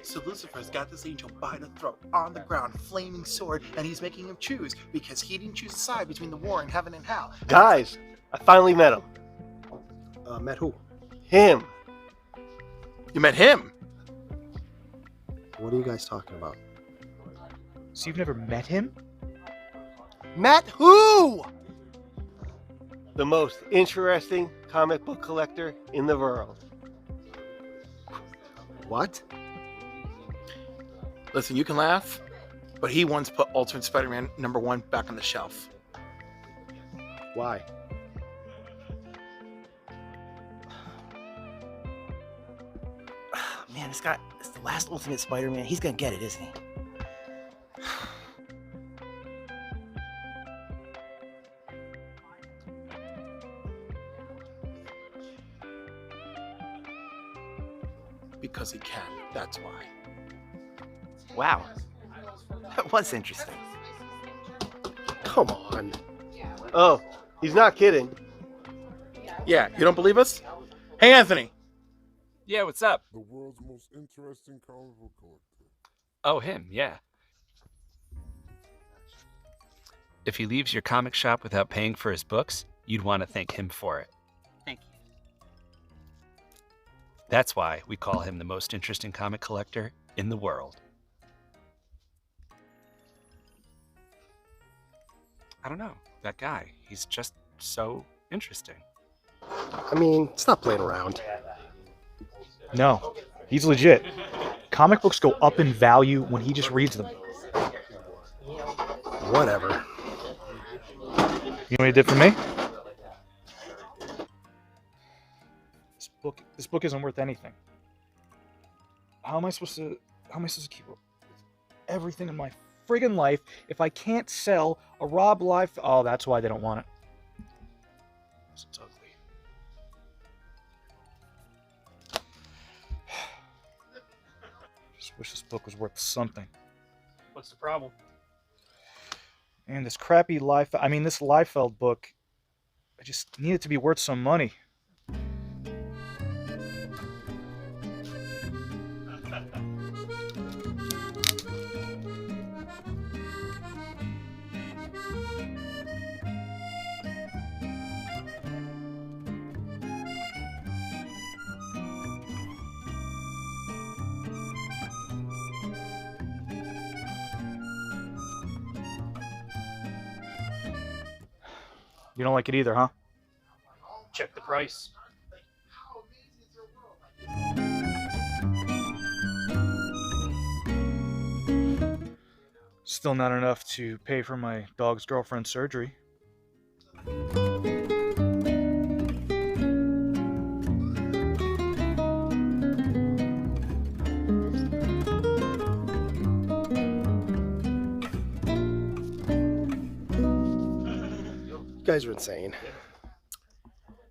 So Lucifer's got this angel by the throat, on the ground, flaming sword, and he's making him choose because he didn't choose a side between the war in heaven and hell. Guys, I finally met him. Met who? Him. You met him? What are you guys talking about? So you've never met him? Met who? The most interesting comic book collector in the world. What? Listen, you can laugh, but he once put Ultimate Spider-Man #1 back on the shelf. Why? Man, it's the last Ultimate Spider-Man. He's gonna get it, isn't he? Because he can, that's why. Wow. That was interesting. Come on. Oh, he's not kidding. Yeah, you don't believe us? Hey, Anthony. Yeah, what's up? The world's most interesting comic book collector. Oh, him, yeah. If he leaves your comic shop without paying for his books, you'd want to thank him for it. Thank you. That's why we call him the most interesting comic collector in the world. I don't know. That guy, he's just so interesting. I mean, stop playing around. No, he's legit. Comic books go up in value when he just reads them. Whatever. You know what he did for me? This book isn't worth anything. How am I supposed to keep up with everything in my friggin' life if I can't sell a Rob Life? Oh, that's why they don't want it. It's ugly. Just wish this book was worth something. What's the problem? And this crappy this Liefeld book, I just need it to be worth some money. You don't like it either, huh? Check the price. Still not enough to pay for my dog's girlfriend's surgery. You guys are insane.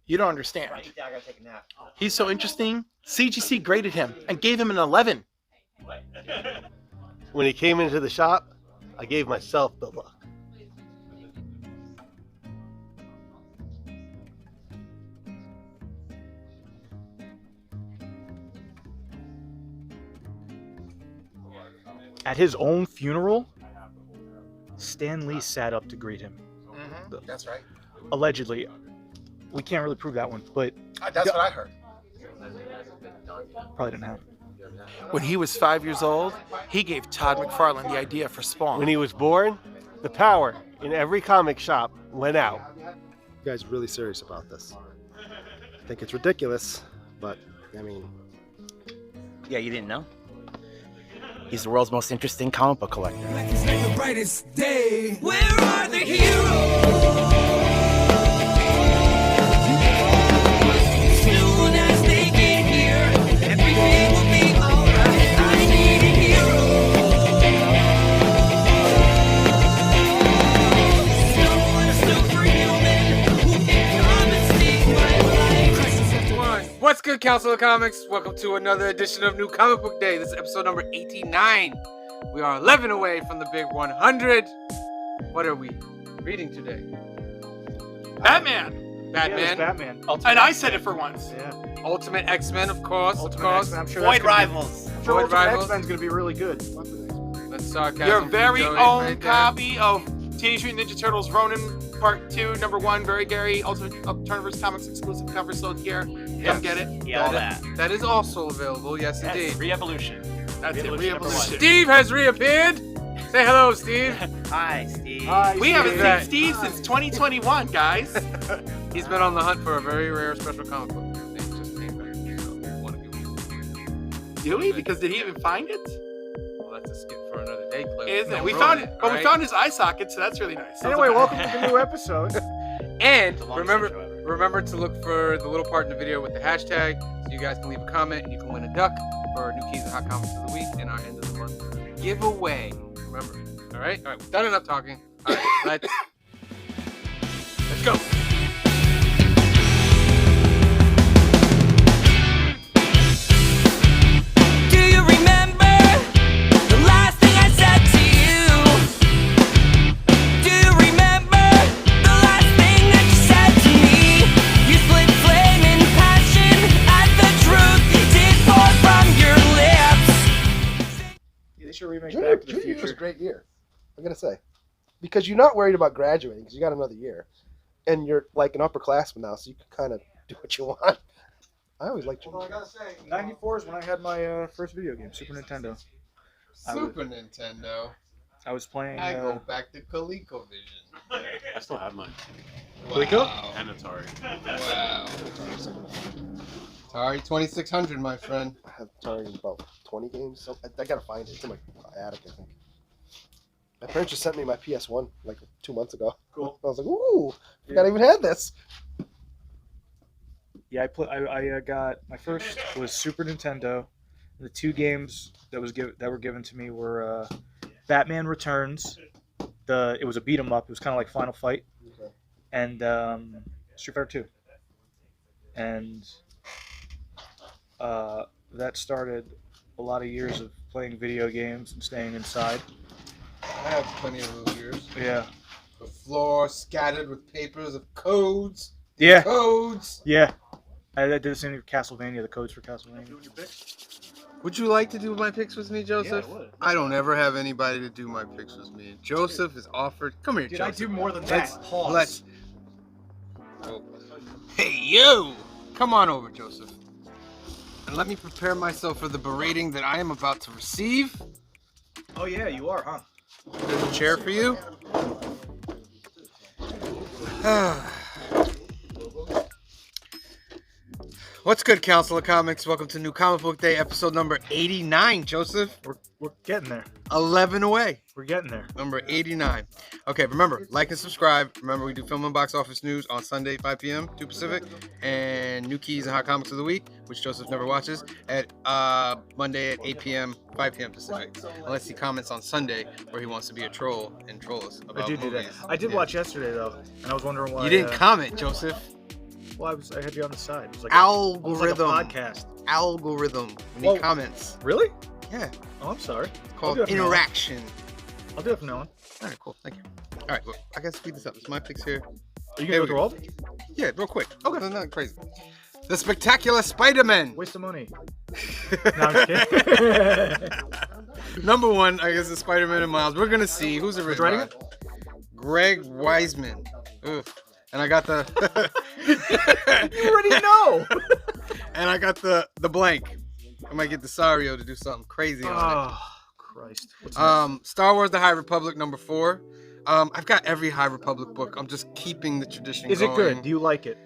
You don't understand. He's so interesting, CGC graded him and gave him an 11. When he came into the shop, I gave myself the look. At his own funeral, Stan Lee sat up to greet him. Mm-hmm. That's right. Allegedly. We can't really prove that one, but That's what I heard. probably didn't happen. When he was 5 years old, he gave Todd McFarlane the idea for Spawn. When he was born, the power in every comic shop went out. You guys are really serious about this. I think it's ridiculous, but, I mean... Yeah, you didn't know? He's the world's most interesting comic book collector. The brightest day. Where are the heroes? Soon as they get here, everything will be alright. I need a hero. Someone superhuman who can come and save my life. What's good, Council of Comics? Welcome to another edition of New Comic Book Day. This is episode number 89. We are 11 away from the big 100. What are we reading today? Batman! Yeah, Batman. And I said it for once. Yeah. Ultimate X-Men, of course. Ultimate X-Men, I'm sure Void that's gonna Rivals. Void Ultimate Rivals. X-Men's gonna be really good. That's sarcasm. Your from very Joey own right there. copy of Teenage Mutant Ninja Turtles Ronin Part 2, Number 1, Very Gary, Alterniverse Comics exclusive cover sold here. Come get it. Yeah, all that. That is also available. Yes, Yes, indeed. Re-Evolution. That's it. Re-Evolution number Re-Evolution. Steve has reappeared. Say hello, Steve. Hi, Steve. We haven't Steve. seen Steve since 2021, guys. He's been on the hunt for a very rare special comic book. It just came back. So we want to give Do we? Because did he even find it? Well, that's a skip for another day, Cliff. Isn't it? Don't We ruin found it, but we alright? found his eye socket, so that's really nice. Anyway, welcome to the new episode. And The longest intro ever. remember to look for the little part in the video with the hashtag, so you guys can leave a comment and you can win a duck for New Keys and Hot Comics of the Week and our end of the month giveaway. Remember. All right, we've done enough talking. All right, let's go. Do you remember the last thing I said to you? Do you remember the last thing that you said to me? You split flame in passion at the truth did pour from your lips. They should remake Junior, Back to the junior year was a Future. great year. I gotta say, because you're not worried about graduating because you got another year, and you're like an upperclassman now, so you can kind of do what you want. I always liked junior. 94 is when I had my first video game, Super Nintendo. Super Nintendo. I was playing. I go back to ColecoVision. I still have mine. Coleco? Wow. And Atari. Wow. Atari 2600, my friend. I have Atari about 20 games, so I gotta find it. It's in my attic, I think. My parents just sent me my PS1 like 2 months ago. Cool. I was like, ooh, I forgot I even had this. Yeah, I got my first was Super Nintendo. The two games that were given to me were Batman Returns. It was a beat 'em up. It was kind of like Final Fight, Okay. and Street Fighter 2. And that started a lot of years of playing video games and staying inside. I have plenty of those years. Yeah. The floor scattered with papers of codes. Yeah. Codes. Yeah. I did the same with Castlevania, the codes for Castlevania. Would you like to do my picks with me, Joseph? Yeah, I would. I don't ever have anybody to do my picks with me. Joseph is offered. Come here, Dude, I Joseph. do more than Let's- that. Pause. Let's. Oh. Hey, you! Come on over, Joseph. And let me prepare myself for the berating that I am about to receive. Oh yeah, you are, huh? There's a chair for you. What's good, Council of Comics? Welcome to New Comic Book Day, episode number 89, Joseph. We're getting there. 11 away. We're getting there. Number 89. Okay, remember, like and subscribe. Remember, we do film and box office news on Sunday, 5 p.m., 2 Pacific, and New Keys and Hot Comics of the Week, which Joseph never watches, at Monday at 8 p.m., 5 p.m. Pacific. Unless he comments on Sunday where he wants to be a troll and troll us about I do that. movies. I did Yeah. watch yesterday though, and I was wondering why. You didn't comment, Joseph. Well, I had you on the side. It was like Algorithm. It was like a podcast. Algorithm. When Whoa. he comments. Really? Yeah. Oh, I'm sorry. It's I'll called do it from now on. interaction. I'll do it from now on. All right, cool. Thank you. All right, well, I gotta speed this up. It's my picks here. Are you Here gonna go we through go. all of them? Yeah, real quick. Okay. No, not crazy. The Spectacular Spider-Man. Waste of money. No, I'm just kidding. Number one, I guess, is Spider-Man and Miles. We're gonna see who's Who's writing writing it. Greg Weisman. Ugh. And I got the. You already know. And I got the blank. I might get the Sario to do something crazy on Oh, Christ. What's next? it. Star Wars: The High Republic, number 4. I've got every High Republic book. I'm just keeping the tradition Is going. it good? Do you like it?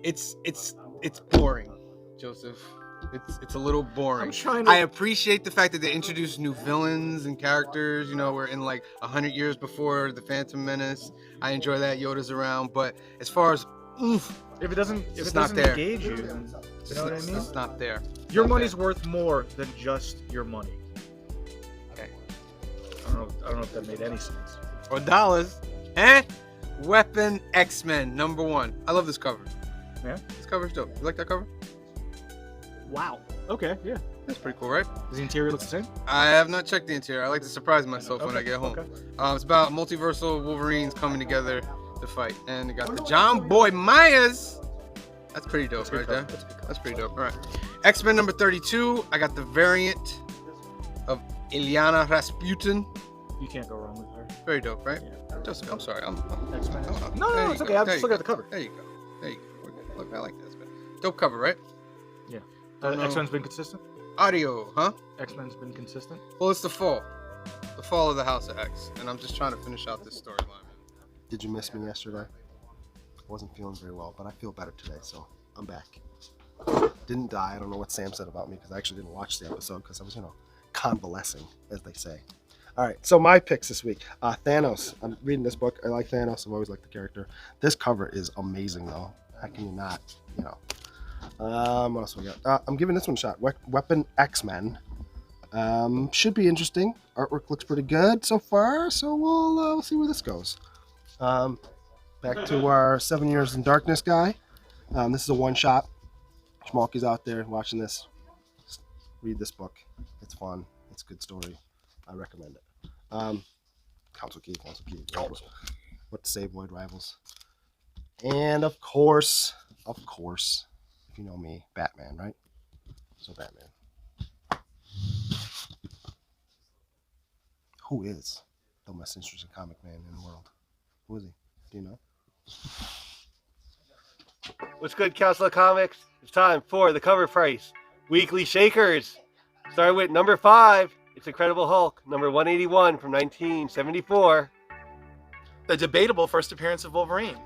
It's boring, Joseph. It's a little boring. I'm trying to. I appreciate the fact that they introduced new villains and characters. You know, we're in like 100 years before the Phantom Menace. I enjoy that Yoda's around, but as far as If it doesn't, It's not there. engage you, then, you know what I mean? It's not there. Your Not money's there. worth more than just your money. Okay. I don't know if that made any sense. Or dollars, eh? Weapon X-Men number 1. I love this cover. Yeah? This cover's dope. You like that cover? Wow. Okay. Yeah. That's pretty cool, right? Does the interior look the same? I have not checked the interior. I like to surprise myself when I Okay, get home. okay. It's about multiversal Wolverines coming together to fight. And they got the John Boy Myers. That's pretty dope That's a good right there. cover. That's a good cover. That's pretty dope. All right. X-Men number 32. I got the variant of Ilyana Rasputin. You can't go wrong with her. Very dope, right? Joseph, I'm sorry. X-Men. there No, you it's go. okay. I'm There just you looking at the cover. There you go. There you go. We're good. Look, I like that. Dope cover, right? Yeah. Don't know. X-Men's been consistent? Audio, huh? X-Men's been consistent? Well, it's the fall. The fall of the House of X. And I'm just trying to finish out this storyline. Did you miss me yesterday? I wasn't feeling very well, but I feel better today, so I'm back. Didn't die. I don't know what Sam said about me because I actually didn't watch the episode because I was, convalescing, as they say. All right, so my picks this week. Thanos. I'm reading this book. I like Thanos. I've always liked the character. This cover is amazing, though. How can you not, What else we got? I'm giving this one a shot. Weapon X-Men. Should be interesting. Artwork looks pretty good so far, so we'll see where this goes. Back to our 7 Years in Darkness guy. This is a one-shot. Schmalky's out there watching this. Just read this book. It's fun. It's a good story. I recommend it. Council Key. What to say, Void Rivals. And of course, if you know me, Batman, right? So Batman. Who is the most interesting comic man in the world? Who is he? Do you know? What's good, Council of Comics? It's time for the cover price. Weekly Shakers. Starting with number 5. It's Incredible Hulk, number 181 from 1974. The debatable first appearance of Wolverine.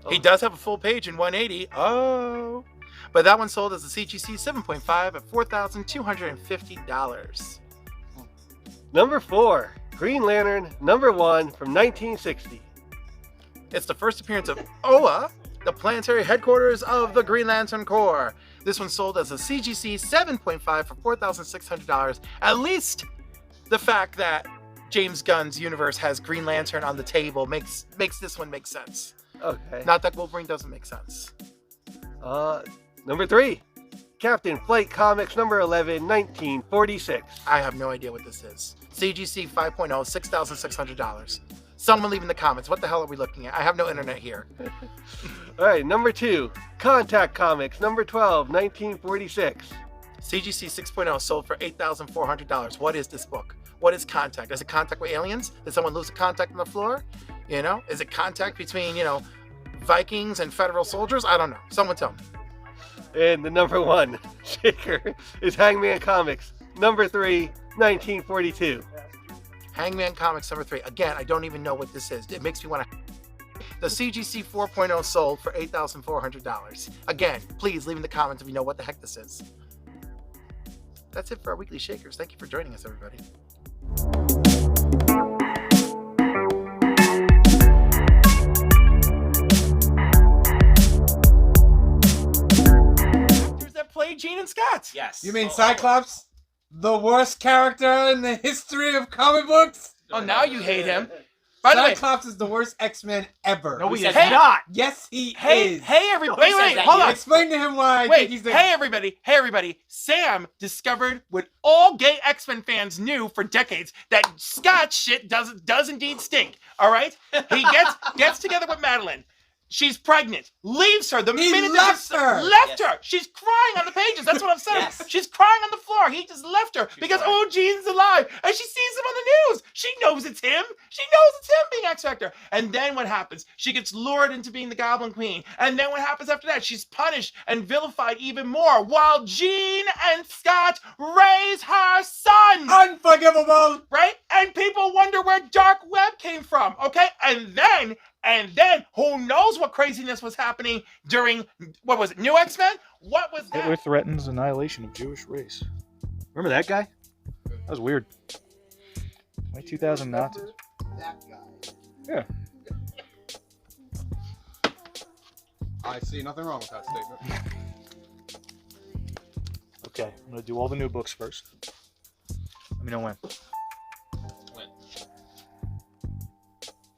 He does have a full page in 180. Oh. But that one sold as a CGC 7.5 at $4,250. Number 4. Green Lantern, number 1 from 1960. It's the first appearance of Oa, the planetary headquarters of the Green Lantern Corps. This one sold as a CGC 7.5 for $4,600. At least the fact that James Gunn's universe has Green Lantern on the table makes this one make sense. Okay. Not that Wolverine doesn't make sense. Number 3. Captain Flight Comics, number 11, 1946. I have no idea what this is. CGC 5.0, $6,600. Someone leave in the comments. What the hell are we looking at? I have no internet here. All right, number 2. Contact Comics, number 12, 1946. CGC 6.0 sold for $8,400. What is this book? What is Contact? Is it contact with aliens? Did someone lose a contact on the floor? Is it contact between, Vikings and federal soldiers? I don't know. Someone tell me. And the number 1 shaker is Hangman Comics, number 3, 1942. Hangman Comics number 3. Again, I don't even know what this is. It makes me want to... The CGC 4.0 sold for $8,400. Again, please leave in the comments if you know what the heck this is. That's it for our weekly shakers. Thank you for joining us, everybody. That play Gene and Scott. Yes. You mean Cyclops? The worst character in the history of comic books? Oh, now you hate him. By the way, Cyclops is the worst X-Men ever. no, he said is that? not. Yes, he is. Hey, everybody. Who Wait, says that? hold on. Explain to him why I Wait, think he's the... hey everybody. Sam discovered what all gay X-Men fans knew for decades, that Scott shit does indeed stink. All right? He gets together with Madeline. She's pregnant. Leaves her the minute that left her. Left Yes. her. She's crying on the pages. That's what I'm saying. Yes. She's crying on the floor. He just left her because crying. Gene's alive, and she sees him on the news. She knows it's him. She knows it's him being X Factor. And then what happens? She gets lured into being the Goblin Queen. And then what happens after that? She's punished and vilified even more, while Gene and Scott raise her son. Unforgivable! Right? And people wonder where Dark Web came from. Okay? And then who knows what craziness was happening during, what was it, New X-Men? What was that? Hitler threatens annihilation of Jewish race. Remember that guy? That was weird. Like 2,000 Nazis. That guy. Yeah. I see nothing wrong with that statement. Okay, I'm gonna do all the new books first. Let me know when.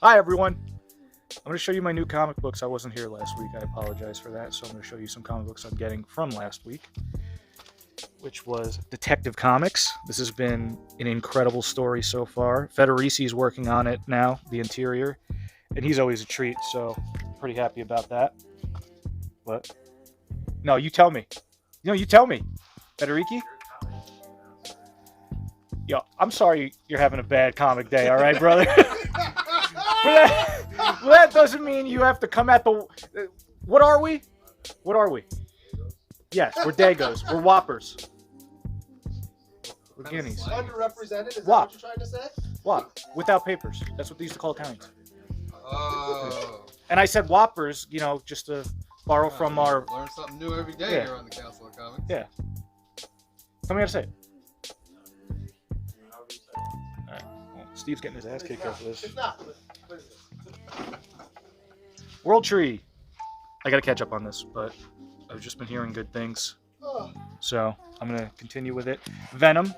Hi everyone. I'm going to show you my new comic books. I wasn't here last week. I apologize for that. So I'm going to show you some comic books I'm getting from last week, which was Detective Comics. This has been an incredible story so far. Federici is working on it now, the interior, and he's always a treat, so I'm pretty happy about that. What? No, you tell me. No, you tell me. Federici? Yo, I'm sorry you're having a bad comic day, all right, brother? That doesn't mean you have to come at the... What are we? What are we? Yes, we're Dagos. We're Whoppers. We're guineas. Underrepresented? Is that Wop. what you're trying to say? Whop. Without papers. That's what they used to call Italians. Oh. And I said Whoppers, you know, just to borrow from our... Learn something new every day Yeah. here on the Council of Comics. Yeah. Somebody gotta say it. Alright. Well, Steve's getting his ass kicked after this. It's not. World Tree. I gotta catch up on this, but I've just been hearing good things. Oh, So I'm gonna continue with it. Venom.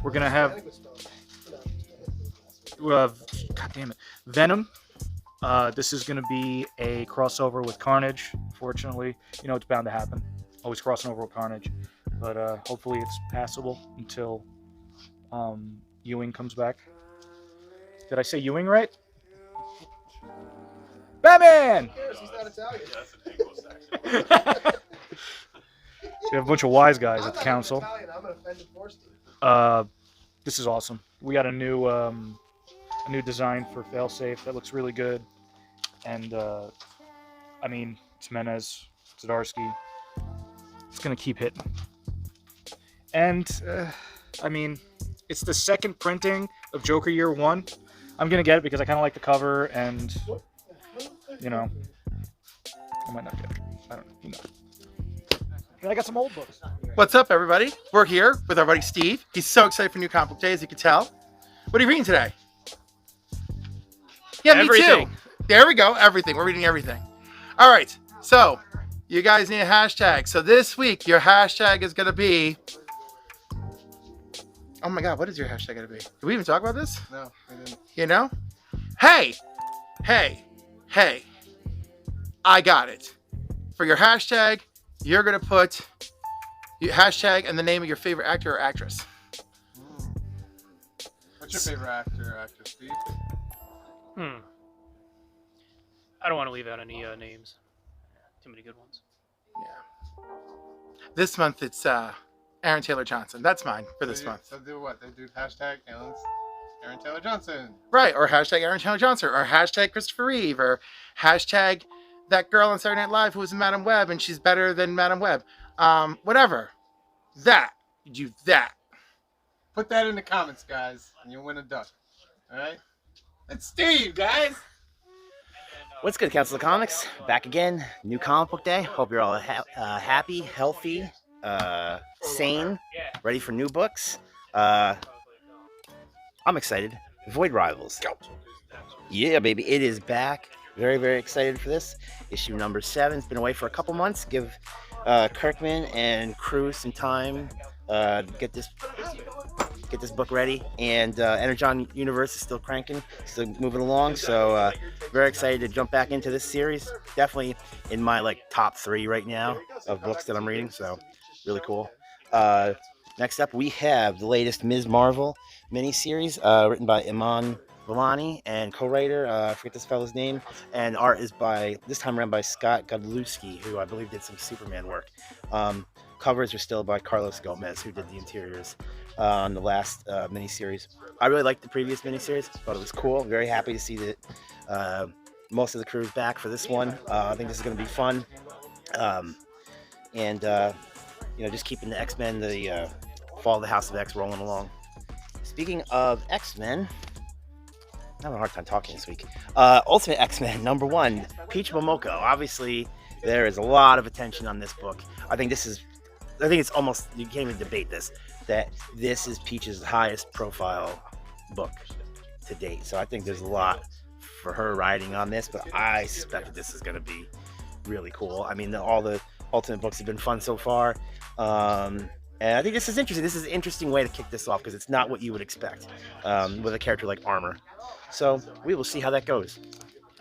We're gonna have... God damn it. Venom. This is going to be a crossover with Carnage. Fortunately, you know it's bound to happen. Always crossing over with Carnage, but hopefully it's passable until Ewing comes back. Did I say Ewing right? Batman! he's not Italian. We have a bunch of wise guys I'm at the not council. Italian. I'm an offended force. This is awesome. We got a new design for Failsafe that looks really good, and I mean it's Menez, Zdarsky. It's gonna keep hitting, and I mean it's the second printing of Joker Year 1. I'm gonna get it because I kind of like the cover, and you know I might not get it. I don't know. Who knows? And I got some old books. What's up, everybody? We're here with our buddy Steve. He's so excited for New Comic Book Day, as you can tell. What are you reading today? Yeah, Everything. me too. There we go. Everything. We're reading everything. All right. So, you guys need a hashtag. So this week, your hashtag is going to be... Oh my God, what is your hashtag going to be? Did we even talk about this? No, we didn't. You know? Hey! I got it. For your hashtag, you're going to put your hashtag and the name of your favorite actor or actress. What's your favorite actor or actress, Steve? I don't want to leave out any names. Too many good ones. Yeah. This month, it's Aaron Taylor Johnson. That's mine for this month. So do what? They do hashtag Aaron Taylor Johnson. Right, or hashtag Aaron Taylor Johnson, or hashtag Christopher Reeve, or hashtag that girl on Saturday Night Live who was in Madam Web and she's better than Madam Web. Whatever. That. You do that. Put that in the comments, guys, and you'll win a duck. All right? It's Steve, guys. What's good, Council of Comics? Back again. New Comic Book Day. Hope you're all happy, healthy, sane, ready for new books. I'm excited. Void Rivals. Yeah, baby. It is back. Very, very excited for this. Issue number 7. It's been away for a couple months. Give Kirkman and crew some time to get this book ready. And Energon Universe is still cranking, still moving along. So very excited to jump back into this series. Definitely in my top 3 right now of books that I'm reading. So really cool. Next up, we have the latest Ms. Marvel miniseries written by Iman Vellani and co-writer, I forget this fellow's name, and art is this time around by Scott Godlewski, who I believe did some Superman work. Covers are still by Carlos Gomez, who did the interiors on the last miniseries. I really liked the previous miniseries, thought it was cool. Very happy to see that most of the crew is back for this one. I think this is going to be fun. Just keeping the X-Men, the Fall of the House of X rolling along. Speaking of X-Men, I'm having a hard time talking this week. Ultimate X-Men #1, Peach Momoko. Obviously, there is a lot of attention on this book. I think it's almost, you can't even debate this, that this is Peach's highest profile book to date. So I think there's a lot for her writing on this, but I suspect that this is going to be really cool. I mean, all the Ultimate books have been fun so far. And I think this is interesting. This is an interesting way to kick this off because it's not what you would expect with a character like Armor. So we will see how that goes.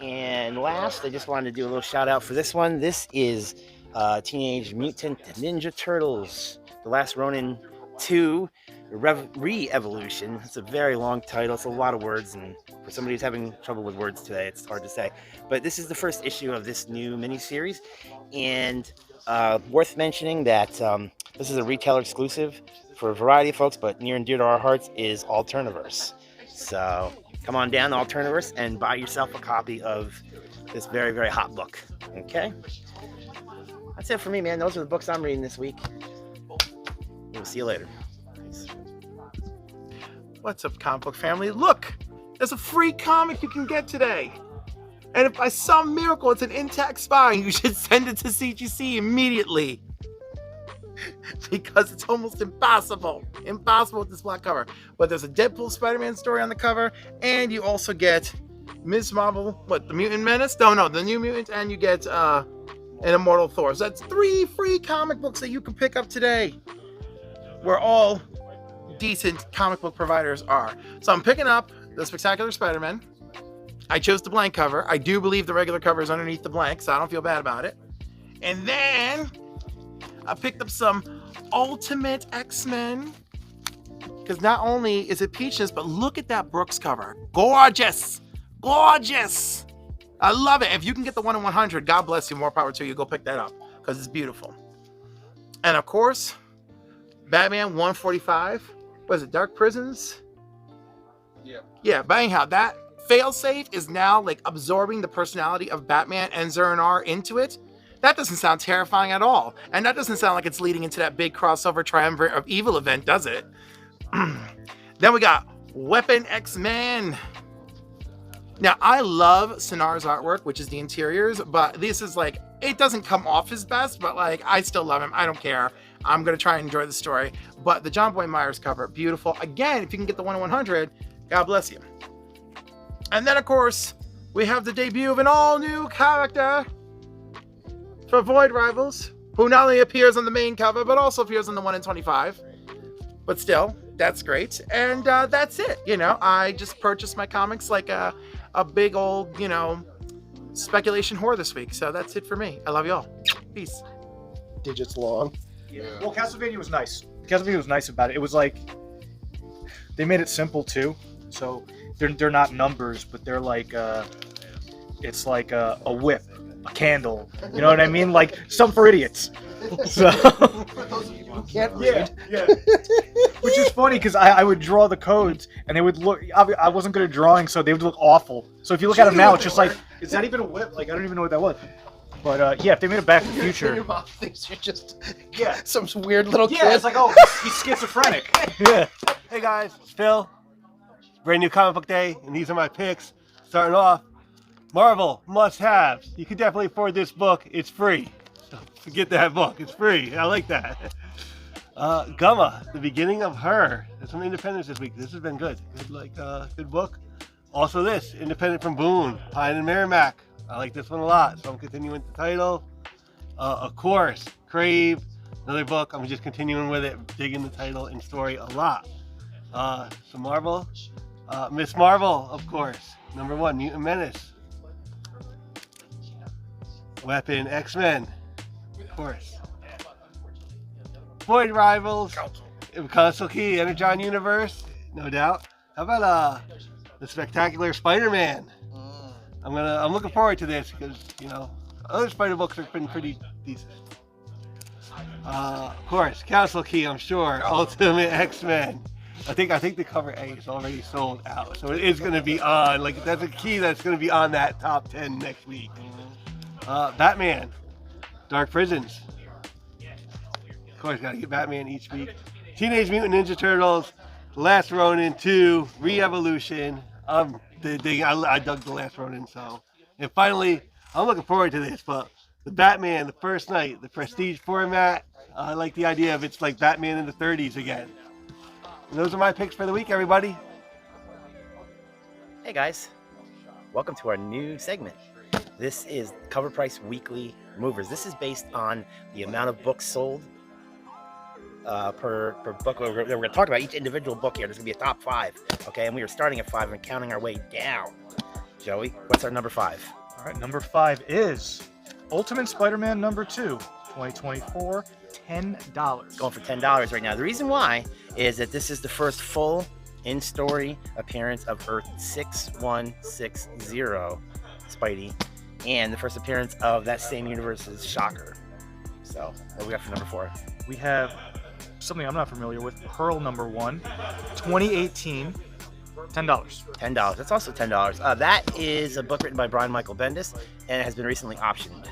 And last, I just wanted to do a little shout out for this one. This is Teenage Mutant Ninja Turtles, The Last Ronin 2 Re-Evolution. It's a very long title. It's a lot of words, and for somebody who's having trouble with words today, it's hard to say. But this is the first issue of this new miniseries, and worth mentioning that This is a retailer exclusive for a variety of folks, but near and dear to our hearts is Alterniverse. So come on down to Alterniverse and buy yourself a copy of this very, very hot book. Okay? That's it for me, man. Those are the books I'm reading this week. We'll see you later. Peace. What's up, comic book family? Look, there's a free comic you can get today. And if by some miracle it's an intact spine, you should send it to CGC immediately. Because it's almost impossible with this black cover. But there's a Deadpool Spider-Man story on the cover, and you also get Ms. Marvel, the Mutant Menace? No, the New Mutant, and you get an Immortal Thor. So that's 3 free comic books that you can pick up today, where all decent comic book providers are. So I'm picking up the Spectacular Spider-Man. I chose the blank cover. I do believe the regular cover is underneath the blank, so I don't feel bad about it. And then I picked up some Ultimate X-Men, because not only is it Peaches, but look at that Brooks cover. Gorgeous! Gorgeous! I love it. If you can get the 1 in 100, God bless you. More power to you. Go pick that up, because it's beautiful. And of course, Batman 145. What is it, Dark Prisons? Yeah, but anyhow, that failsafe is now like absorbing the personality of Batman and Zur-En-Arrh into it. That doesn't sound terrifying at all. And that doesn't sound like it's leading into that big crossover triumvirate of evil event, does it? Then we got Weapon X-Men. Now, I love Sinar's artwork, which is the interiors, but this is like, it doesn't come off his best, but like, I still love him. I don't care. I'm going to try and enjoy the story. But the John Boy Myers cover, beautiful. Again, if you can get the 1 in 100, God bless you. And then, of course, we have the debut of an all-new character for Void Rivals, who not only appears on the main cover, but also appears on the 1 in 25. But still, that's great. And that's it. You know, I just purchased my comics like a big old, you know, speculation whore this week. So that's it for me. I love you all. Peace. Digits long. Well, Castlevania was nice. Castlevania was nice about it. It was like, they made it simple too. So they're not numbers, but they're like, it's like a whip, a candle. You know what I mean? Like, some for idiots. So, For those of you who can't read. yeah. Which is funny because I would draw the codes and they would look. I wasn't good at drawing, so they would look awful. So if you look at them now, it's just like, is that even a whip? Like, I don't even know what that was. But yeah, if they made it Back to the Future. Your mom thinks you're just Yeah. some weird little kid. Yeah, it's like, oh, he's schizophrenic. Yeah. Hey guys, it's Phil. Brand new comic book day, and these are my picks. Starting off, Marvel must-haves. You can definitely afford this book. It's free. So forget that book. It's free. I like that. Gumma, The Beginning of Her. There's some independence this week. This has been good. Good book. Also this, independent from Boone, Pine and Merrimack. I like this one a lot, so I'm continuing the title. Of course, Crave, another book. I'm just continuing with it, digging the title and story a lot. Some Marvel. Miss Marvel, of course. Number 1, Mutant Menace. Weapon X-Men, of course. Void Rivals. Console Key, Energon Universe, no doubt. How about the Spectacular Spider-Man? I'm looking forward to this because, you know, other Spider books have been pretty decent. Of course, Council Key, I'm sure. Ultimate X-Men. I think the cover A is already sold out, so it is going to be on. Like, that's a key that's going to be on that top 10 next week. Batman, Dark Prisons. Of course, got to get Batman each week. Teenage Mutant Ninja Turtles, The Last Ronin 2, Re-Evolution. I dug The Last Ronin, so. And finally, I'm looking forward to this, but the Batman, the first night, the prestige format. I like the idea of it's like Batman in the 30s again. And those are my picks for the week, everybody. Hey guys, welcome to our new segment. This is Cover Price Weekly Movers. This is based on the amount of books sold per book. We're going to talk about each individual book here. There's going to be a top 5, okay? And we are starting at 5 and counting our way down. Joey, what's our number 5? All right, number 5 is Ultimate Spider-Man number 2, 2024, $10. Going for $10 right now. The reason why is that this is the first full in-story appearance of Earth 6160 Spidey, and the first appearance of that same universe's Shocker. So, what do we got for number 4? We have something I'm not familiar with. Pearl #1, 2018, $10. $10. That's also $10. That is a book written by Brian Michael Bendis, and it has been recently optioned.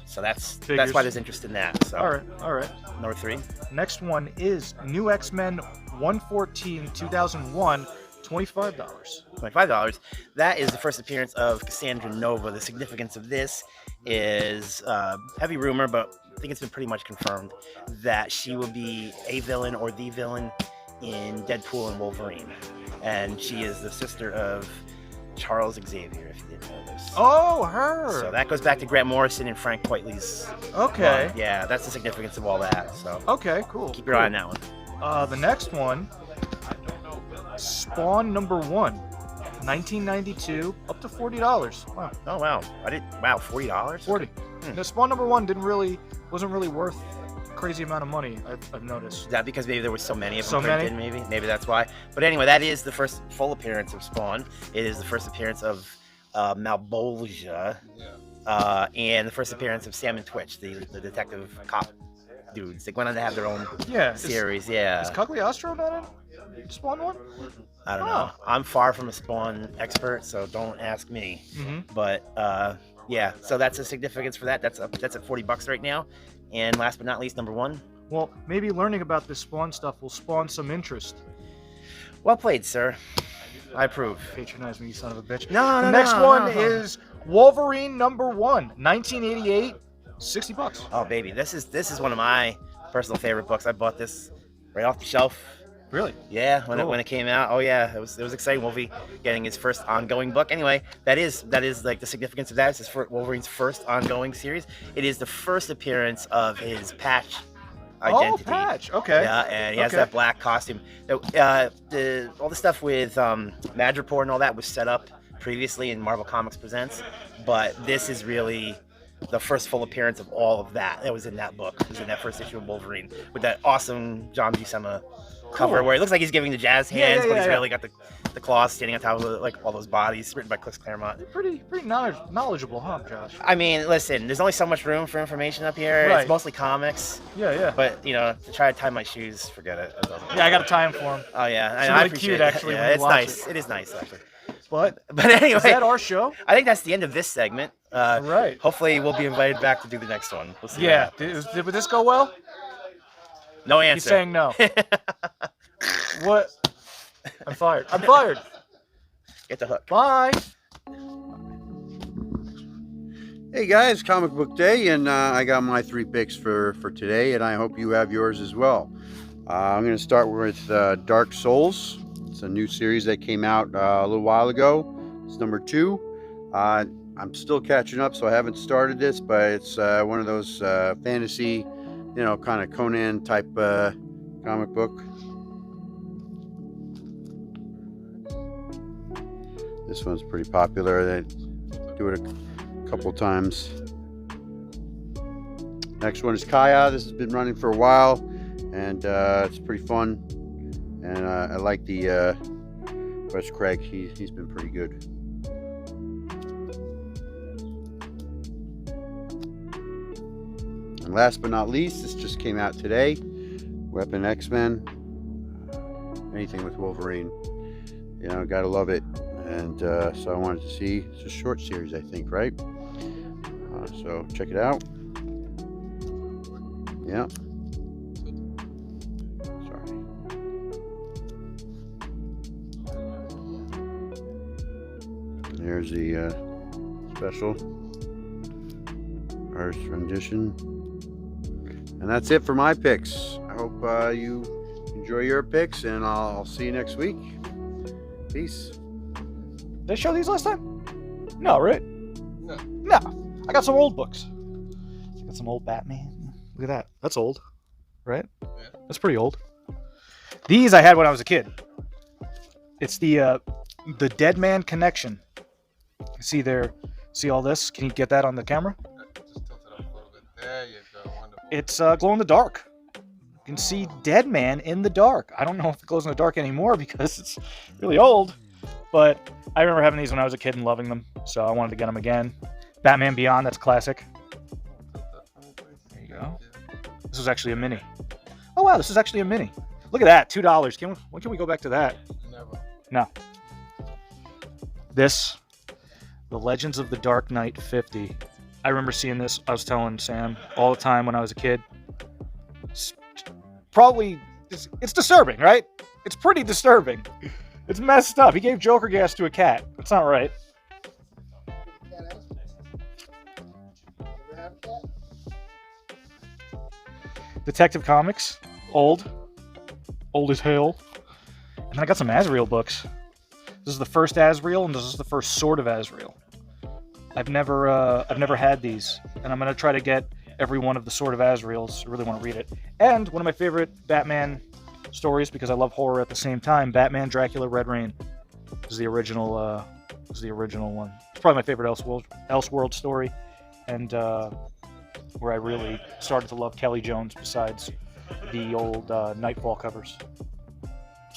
So that's why there's interest in that. So All right. number 3. Next one is New X-Men 114, 2001, $25. $25. That is the first appearance of Cassandra Nova. The significance of this is heavy rumor, but I think it's been pretty much confirmed that she will be a villain or the villain in Deadpool and Wolverine. And she is the sister of Charles Xavier, if you didn't know this. Oh, her. So that goes back to Grant Morrison and Frank Quitely's. Okay. Yeah, that's the significance of all that. So Okay, cool. keep your eye on that one. The next one, Spawn #1, 1992, up to $40. Wow. Oh wow, wow, $40. 40. The Spawn #1 wasn't really worth a crazy amount of money. I've noticed. Is that because maybe there were so many of them So printed? many? Maybe that's why. But anyway, that is the first full appearance of Spawn. It is the first appearance of Malbolgia, and the first appearance of Sam and Twitch, the detective cop dudes. They went on to have their own series. Is Cagliostro not in Spawn 1? I don't know. I'm far from a Spawn expert, so don't ask me. But yeah, so that's the significance for that. That's at $40 right now. And last but not least, #1. Well, maybe learning about this Spawn stuff will spawn some interest. Well played, sir. I approve. Patronize me, you son of a bitch. No, The next one is Wolverine #1, 1988, $60. Oh baby, this is one of my personal favorite books. I bought this right off the shelf. Really? Yeah, when Cool. it came out. Oh yeah, it was exciting. Wolverine getting his first ongoing book. Anyway, that is like the significance of that. It's Wolverine's first ongoing series. It is the first appearance of his patch identity. Oh, Patch. Okay. Yeah, and he has that black costume. All the stuff with Madripoor and all that was set up previously in Marvel Comics Presents, but this is really the first full appearance of all of that. That was in that book. It was in that first issue of Wolverine with that awesome John Buscema cover where it looks like he's giving the jazz hands, but he's really got the claws standing on top of like all those bodies. Written by Chris Claremont. Pretty knowledgeable, huh, Josh? I mean, listen, there's only so much room for information up here. Right. It's mostly comics. Yeah. But to try to tie my shoes, forget it. Yeah, I got to tie him for him. Oh yeah, It's I really appreciate cute, it. actually, Yeah, when you it's watch nice. it. It is nice, actually. But anyway, is that our show? I think that's the end of this segment. Right. Hopefully, we'll be invited back to do the next one. We'll see. Yeah. Did this go well? No answer. He's saying no. What? I'm fired. I'm fired. Get the hook. Bye. Hey guys, comic book day, and I got my 3 picks for today, and I hope you have yours as well. I'm going to start with Dark Souls. It's a new series that came out a little while ago. It's #2. I'm still catching up, so I haven't started this, but it's one of those fantasy, kind of Conan type comic book. This one's pretty popular. They do it a couple times. Next one is Kaya. This has been running for a while, and it's pretty fun. And I like the Wes Craig. He's been pretty good. And last but not least, this just came out today. Weapon X-Men. Anything with Wolverine. Gotta love it. And so I wanted to see. It's a short series, I think, right? So check it out. Yeah. Sorry. There's the special artist rendition. And that's it for my picks. I hope you enjoy your picks, and I'll see you next week. Peace. Did I show these last time? No, right? No. I got some old books. I got some old Batman. Look at that. That's old, right? Yeah. That's pretty old. These I had when I was a kid. It's the Dead Man Connection. See there? See all this? Can you get that on the camera? Just tilt it up a little bit. There you go. Wonderful. It's glow in the dark. You can see Dead Man in the dark. I don't know if it glows in the dark anymore because it's really old. But I remember having these when I was a kid and loving them, so I wanted to get them again. Batman Beyond, that's classic. There you go. This was actually a mini. Oh wow, this is actually a mini. Look at that, $2. When can we go back to that? Never. No. This, The Legends of the Dark Knight 50. I remember seeing this. I was telling Sam all the time when I was a kid. It's disturbing, right? It's pretty disturbing. It's messed up. He gave Joker gas to a cat. That's not right. Detective Comics, old as hell. And then I got some Azrael books. This is the first Azrael, and this is the first Sword of Azrael. I've never had these, and I'm gonna try to get every one of the Sword of Azraels. I really want to read it. And one of my favorite Batman stories, because I love horror at the same time, Batman Dracula Red Rain is the original one. It's probably my favorite Elseworld story, and where I really started to love Kelly Jones besides the old Nightfall covers.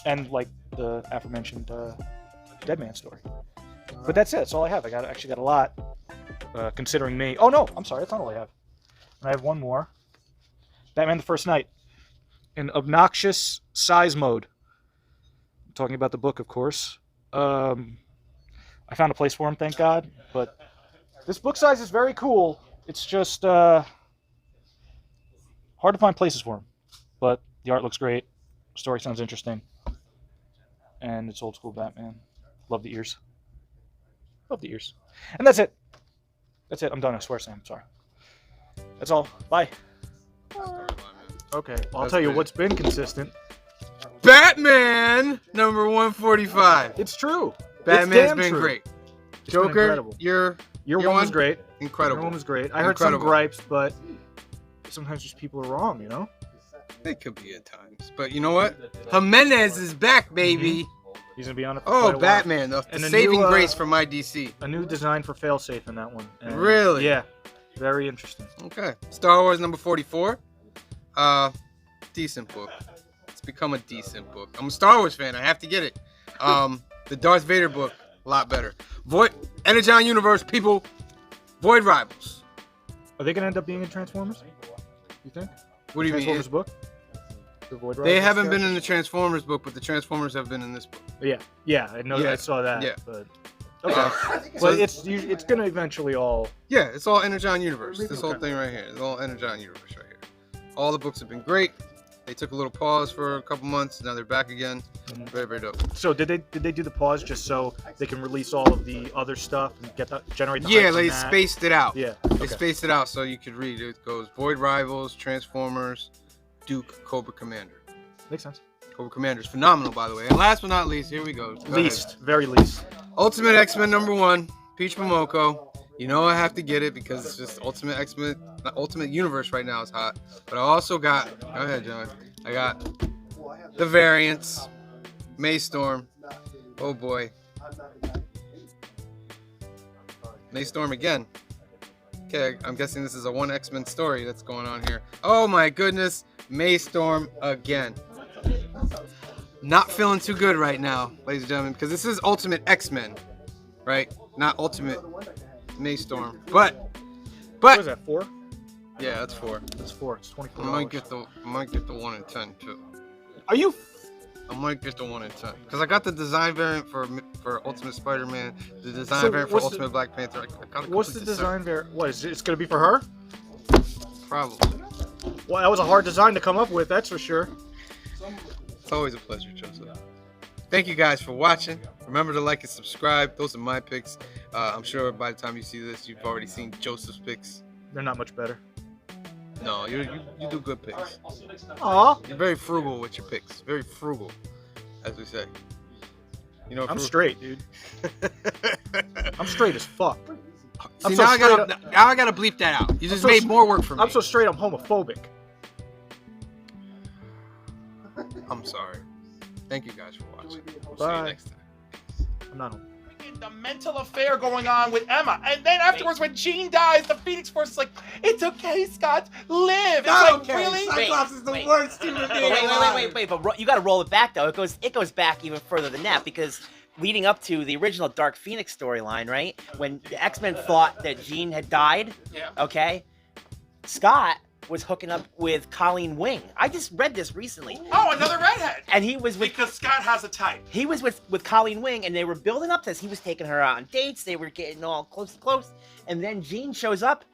And like the aforementioned Dead Man story. But that's it. That's all I have. I actually got a lot, considering me. Oh no, I'm sorry. That's not all I have. And I have one more. Batman the First Night. In obnoxious size mode. I'm talking about the book, of course. I found a place for him, thank God. But this book size is very cool. It's just hard to find places for him. But the art looks great. Story sounds interesting. And it's old school Batman. Love the ears. Love the ears. And that's it. That's it. I'm done. I swear, Sam. Sorry. That's all. Bye. Okay. I'll tell you what's been consistent. Batman number 145. It's true. Batman's been great. It's been Joker, incredible. your one was great. Incredible. Your one was great. I heard some gripes, but sometimes just people are wrong, you know? They could be at times. But you know what? Jimenez is back, baby. He's going to be on it for Oh, quite a Batman. while. The saving grace for my DC. A new design for failsafe in that one. And Really? Yeah. Very interesting. Okay. Star Wars number 44. Decent book. It's become a decent book. I'm a Star Wars fan. I have to get it. The Darth Vader book, a lot better. Energon Universe, people. Void Rivals. Are they going to end up being in Transformers? You think? What do you mean? Transformers book? The Void They Rivals haven't been in characters? the Transformers book, but the Transformers have been in this book. Yeah. I know. Yeah. I saw that. Yeah. But okay. But it's going to eventually all. Yeah, it's all Energon Universe. This whole thing right here. It's all Energon Universe right here. All the books have been great. They took a little pause for a couple months. Now they're back again. Very, very dope. So did they do the pause just so they can release all of the other stuff and generate the hype Yeah, from they that? spaced it out. Yeah. They spaced it out so you could read. It goes Void Rivals, Transformers, Duke, Cobra Commander. Makes sense. Cobra Commander's phenomenal, by the way. And last but not least, here we go. Very least. Ultimate X-Men number 1, Peach Momoko. You know I have to get it because it's just Ultimate X-Men, Ultimate Universe right now is hot. But I also got, go ahead, John. I got the variants, Maystorm. Oh boy. Maystorm again. Okay, I'm guessing this is a one X-Men story that's going on here. Oh my goodness, Maystorm again. Not feeling too good right now, ladies and gentlemen, because this is Ultimate X-Men, right? Not Ultimate Maystorm. But What is that, 4? yeah, that's 4. That's 4. It's $24. I might get the 1 in 10 too. Are you? I might get the 1 in 10 because I got the design variant for Ultimate Spider-Man, the design So variant for what's Ultimate Black Panther. I got a What's the complete design variant? What is it? It's going to be for her? Probably. Well, that was a hard design to come up with, that's for sure. It's always a pleasure, Joseph. Thank you guys for watching. Remember to like and subscribe. Those are my picks. I'm sure by the time you see this, you've already seen Joseph's picks. They're not much better. No, you do good picks. Aw. You're very frugal with your picks. Very frugal, as we say. You know, I'm straight, dude. I'm straight as fuck. See, now I gotta bleep that out. You just made more work for me. I'm so straight, I'm homophobic. I'm sorry. Thank you guys for watching. We'll see Bye. you next time. I'm not home. The mental affair going on with Emma, and then afterwards when Jean dies, the Phoenix Force is like, "It's okay, Scott, live." It's like, really? Cyclops is the worst human being. Wait! But you got to roll it back though. It goes back even further than that because leading up to the original Dark Phoenix storyline, right? When the X-Men thought that Jean had died, Yeah. okay, Scott was hooking up with Colleen Wing. I just read this recently. Oh, another redhead. And he was with Because Scott has a type. he was with Colleen Wing, and they were building up this. He was taking her out on dates. They were getting all close, and then Jean shows up,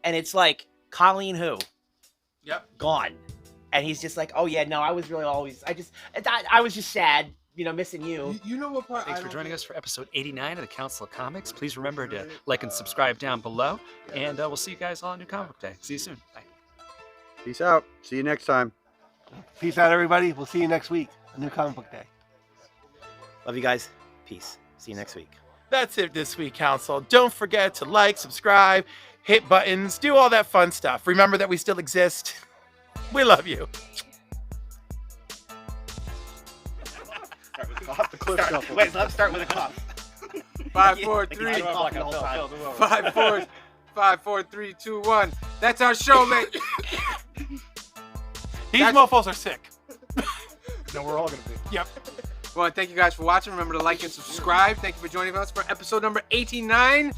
and it's like Colleen who? Yep. Gone. And he's just like, oh yeah, no, I was really always, I was just sad, missing you. You know what part? Thanks for joining us for episode 89 of the Council of Comics. Please remember to like and subscribe down below, and we'll see you guys all on New Comic Book Day. See you soon. Bye. Peace out. See you next time. Peace out, everybody. We'll see you next week on New Comic Book Day. Love you guys. Peace. See you next week. That's it this week, Council. Don't forget to like, subscribe, hit buttons, do all that fun stuff. Remember that we still exist. We love you. Wait, let's start with a cough. 5, 4, 3, 5, 4, 3, 2, 1. That's our show, man. These mofos are sick. No, we're all gonna be. Yep. Well, thank you guys for watching. Remember to like and subscribe. Thank you for joining us for episode number 89.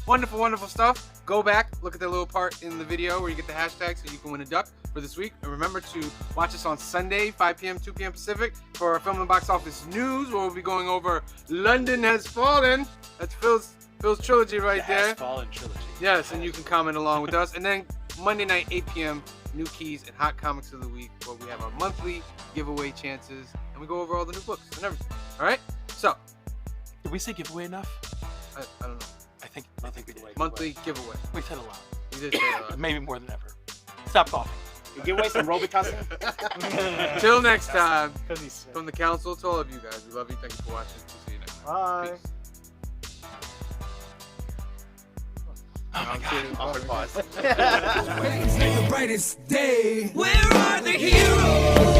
Wonderful, wonderful stuff. Go back, look at that little part in the video where you get the hashtag so you can win a duck for this week. And remember to watch us on Sunday, 5 p.m., 2 p.m. Pacific for our film and box office news, where we'll be going over London Has Fallen. That's Phil's trilogy right there. Fallen trilogy. Yes, and you can comment along with us. And then Monday night, 8 p.m., New Keys and Hot Comics of the Week, where we have our monthly giveaway chances, and we go over all the new books and everything. All right? So, Did we say giveaway enough? I don't know. I think we did. Monthly giveaway. We said a lot. You did say it a lot. Maybe more than ever. Stop coughing. Give away some Robitussin. Till next time, Because he's sick. from the council to all of you guys, we love you. Thank you for watching. We'll see you next time. Bye. Peace. Oh my God. Awkward pause. the brightest day. Where are the heroes?